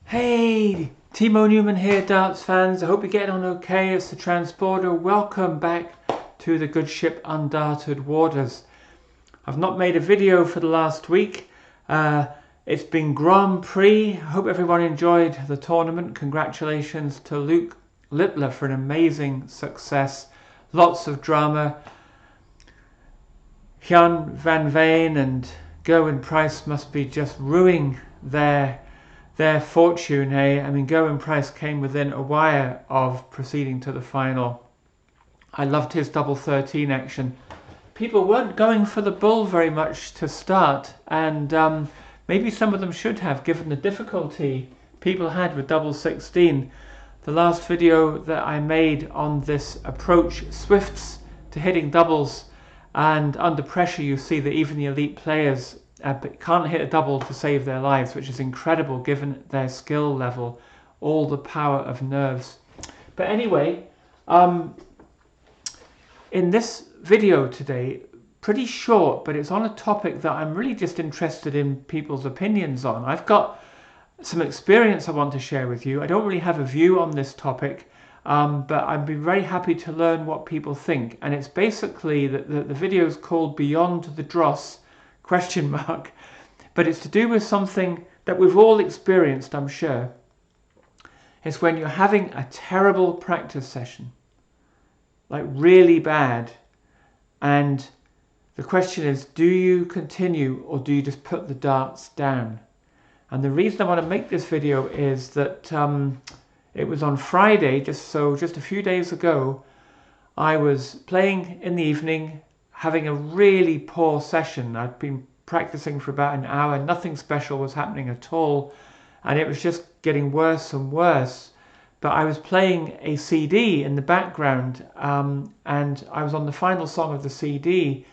Hey, Timo Newman here, darts fans. I hope you're getting on okay. It's the Transporter. Welcome back to the good ship Undarted Waters. I've not made a video for the last week. It's been Grand Prix. I hope everyone enjoyed the tournament. Congratulations to Luke Littler for an amazing success. Lots of drama. Jan van Veen and Gerwyn Price must be just ruining their fortune, hey? I mean, Gerwyn Price came within a wire of proceeding to the final. I loved his double 13 action. People weren't going for the bull very much to start, and maybe some of them should have, given the difficulty people had with double 16. The last video that I made on this approach, swifts to hitting doubles, and under pressure you see that even the elite players can't hit a double to save their lives, which is incredible given their skill level, all the power of nerves. But anyway, in this video today, pretty short, but it's on a topic that I'm really just interested in people's opinions on. I've got some experience I want to share with you. I don't really have a view on this topic, but I'd be very happy to learn what people think. And it's basically that the video is called Beyond the Dross ? But it's to do with something that we've all experienced, I'm sure. It's when you're having a terrible practice session, like really bad, and the question is, do you continue or do you just put the darts down? And the reason I want to make this video is that it was on Friday, just a few days ago, I was playing in the evening, having a really poor session. I'd been practicing for about an hour, nothing special was happening at all, and it was just getting worse and worse. But I was playing a CD in the background, and I was on the final song of the CD.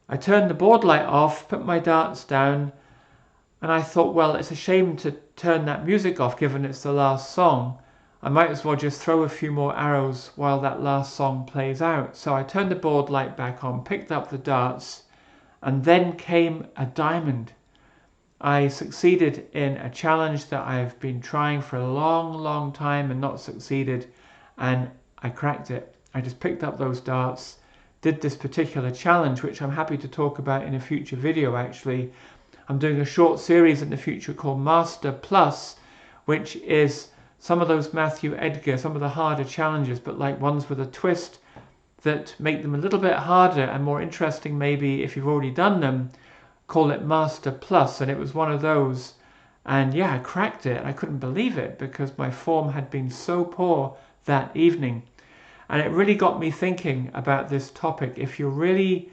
I turned the board light off, put my darts down, and I thought, well, it's a shame to turn that music off given it's the last song. I might as well just throw a few more arrows while that last song plays out. So I turned the board light back on, picked up the darts, and then came a diamond. I succeeded in a challenge that I've been trying for a long time and not succeeded, and I cracked it. I just picked up those darts, did this particular challenge, which I'm happy to talk about in a future video actually. I'm doing a short series in the future called Master Plus, which is some of those Matthew Edgar, some of the harder challenges, but like ones with a twist that make them a little bit harder and more interesting maybe if you've already done them. Call it Master Plus, and it was one of those. And yeah, I cracked it. I couldn't believe it because my form had been so poor that evening. And it really got me thinking about this topic. If you're really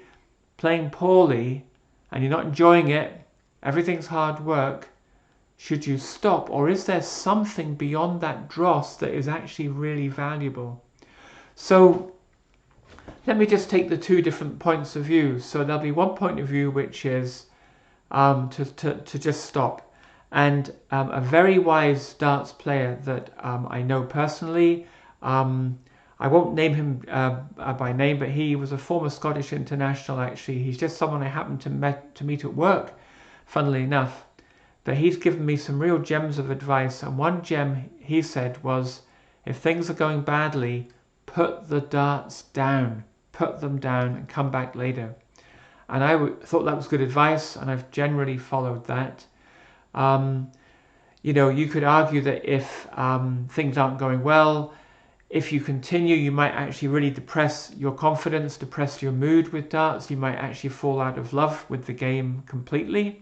playing poorly and you're not enjoying it, everything's hard work, should you stop? Or is there something beyond that dross that is actually really valuable? So let me just take the two different points of view. So there'll be one point of view which is to just stop. And a very wise darts player that I know personally, I won't name him by name, but he was a former Scottish international actually. He's just someone I happened to meet at work, funnily enough. But he's given me some real gems of advice, and one gem he said was, if things are going badly, put the darts down. Put them down and come back later. And I thought that was good advice, and I've generally followed that. You know, you could argue that if things aren't going well, if you continue, you might actually really depress your confidence, depress your mood with darts. You might actually fall out of love with the game completely.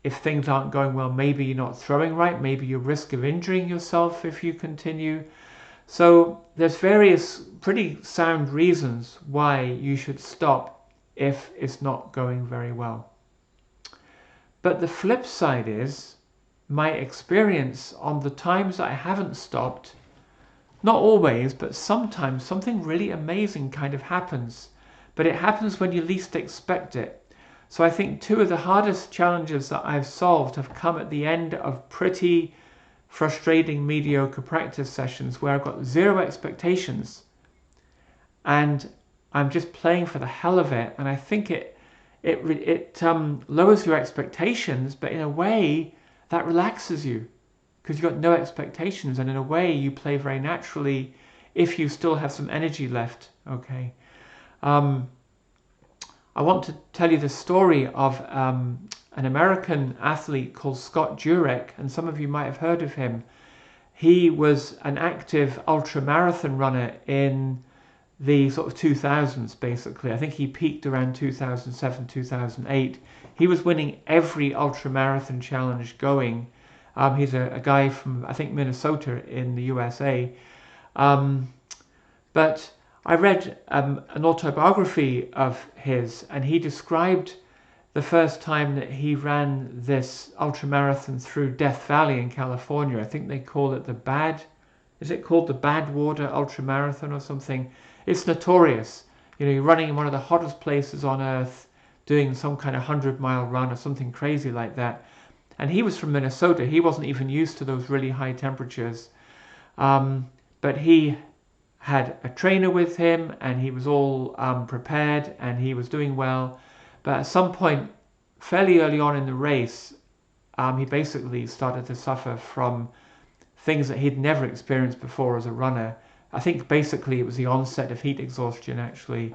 If things aren't going well, maybe you're not throwing right. Maybe you risk of injuring yourself if you continue. So there's various pretty sound reasons why you should stop if it's not going very well. But the flip side is my experience on the times that I haven't stopped. Not always, but sometimes something really amazing kind of happens. But it happens when you least expect it. So I think two of the hardest challenges that I've solved have come at the end of pretty frustrating, mediocre practice sessions where I've got zero expectations and I'm just playing for the hell of it. And I think it lowers your expectations, but in a way that relaxes you because you've got no expectations, and in a way you play very naturally if you still have some energy left. Okay. I want to tell you the story of an American athlete called Scott Jurek, and some of you might have heard of him. He was an active ultramarathon runner in the sort of 2000s, basically. I think he peaked around 2007, 2008. He was winning every ultramarathon challenge going. He's a guy from, I think, Minnesota in the USA. But I read an autobiography of his, and he described the first time that he ran this ultramarathon through Death Valley in California. I think they call it is it called the Badwater Ultramarathon or something? It's notorious. You know, you're running in one of the hottest places on earth, doing some kind of 100-mile run or something crazy like that. And he was from Minnesota. He wasn't even used to those really high temperatures. But he had a trainer with him, and he was all prepared, and he was doing well. But at some point, fairly early on in the race, he basically started to suffer from things that he'd never experienced before as a runner. I think basically it was the onset of heat exhaustion, actually.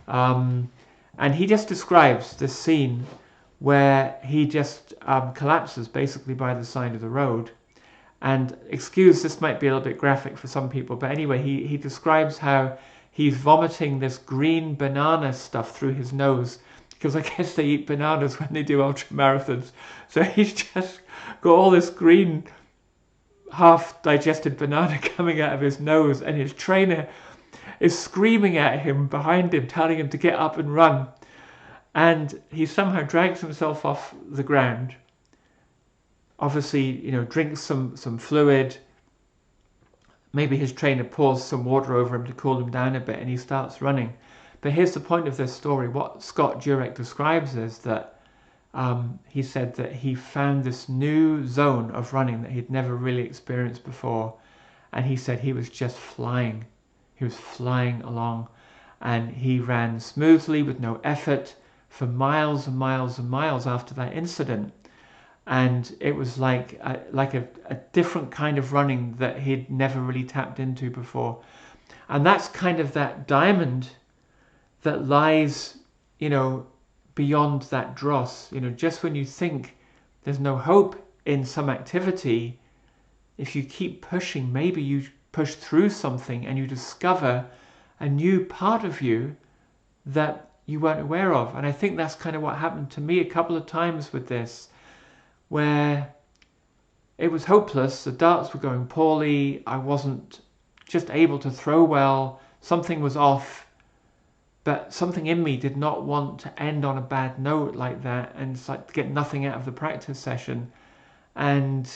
And he just describes this scene where he just collapses basically by the side of the road. And excuse, this might be a little bit graphic for some people, but anyway, he describes how he's vomiting this green banana stuff through his nose, because I guess they eat bananas when they do ultramarathons. So he's just got all this green half-digested banana coming out of his nose, and his trainer is screaming at him behind him, telling him to get up and run. And he somehow drags himself off the ground. Obviously, you know, drinks some fluid. Maybe his trainer pours some water over him to cool him down a bit, and he starts running. But here's the point of this story. What Scott Jurek describes is that he said that he found this new zone of running that he'd never really experienced before. And he said he was just flying. He was flying along, and he ran smoothly with no effort for miles and miles and miles after that incident. And it was like a different kind of running that he'd never really tapped into before. And that's kind of that diamond that lies, you know, beyond that dross. You know, just when you think there's no hope in some activity, if you keep pushing, maybe you push through something and you discover a new part of you that you weren't aware of. And I think that's kind of what happened to me a couple of times with this, where it was hopeless. The darts were going poorly. I wasn't just able to throw well. Something was off. But something in me did not want to end on a bad note like that, and it's like to get nothing out of the practice session. And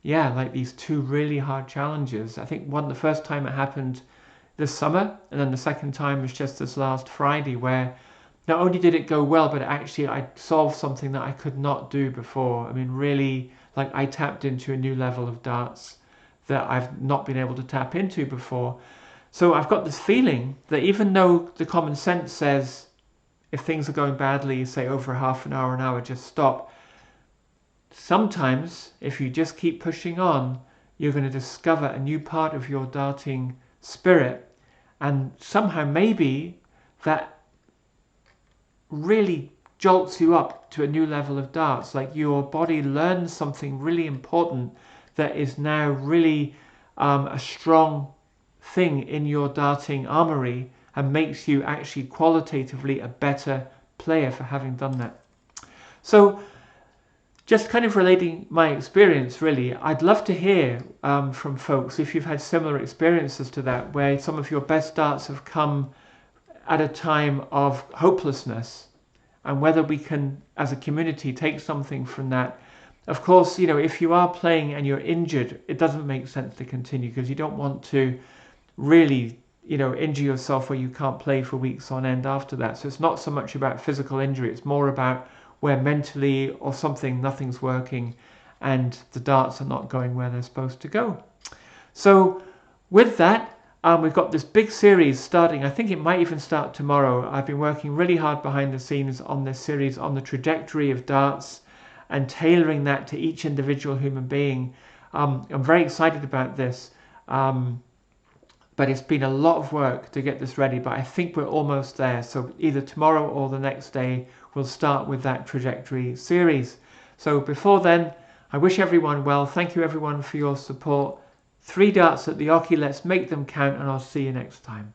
yeah, like these two really hard challenges. I think the first time it happened this summer, and then the second time was just this last Friday, where not only did it go well, but actually I solved something that I could not do before. I mean, really, like I tapped into a new level of darts that I've not been able to tap into before. So I've got this feeling that even though the common sense says if things are going badly, say over half an hour, just stop. Sometimes, if you just keep pushing on, you're going to discover a new part of your darting spirit. And somehow maybe that really jolts you up to a new level of darts. Like your body learns something really important that is now really a strong thing in your darting armory, and makes you actually qualitatively a better player for having done that. So just kind of relating my experience, really, I'd love to hear from folks if you've had similar experiences to that, where some of your best darts have come at a time of hopelessness, and whether we can, as a community, take something from that. Of course, you know, if you are playing and you're injured, it doesn't make sense to continue, because you don't want to really, you know, injure yourself where you can't play for weeks on end after that. So it's not so much about physical injury, it's more about where mentally or something, nothing's working and the darts are not going where they're supposed to go. So with that, we've got this big series starting. I think it might even start tomorrow. I've been working really hard behind the scenes on this series on the trajectory of darts, and tailoring that to each individual human being. I'm very excited about this, but it's been a lot of work to get this ready, but I think we're almost there. So either tomorrow or the next day, we'll start with that trajectory series. So before then, I wish everyone well. Thank you everyone for your support. 3 darts at the oche, let's make them count, and I'll see you next time.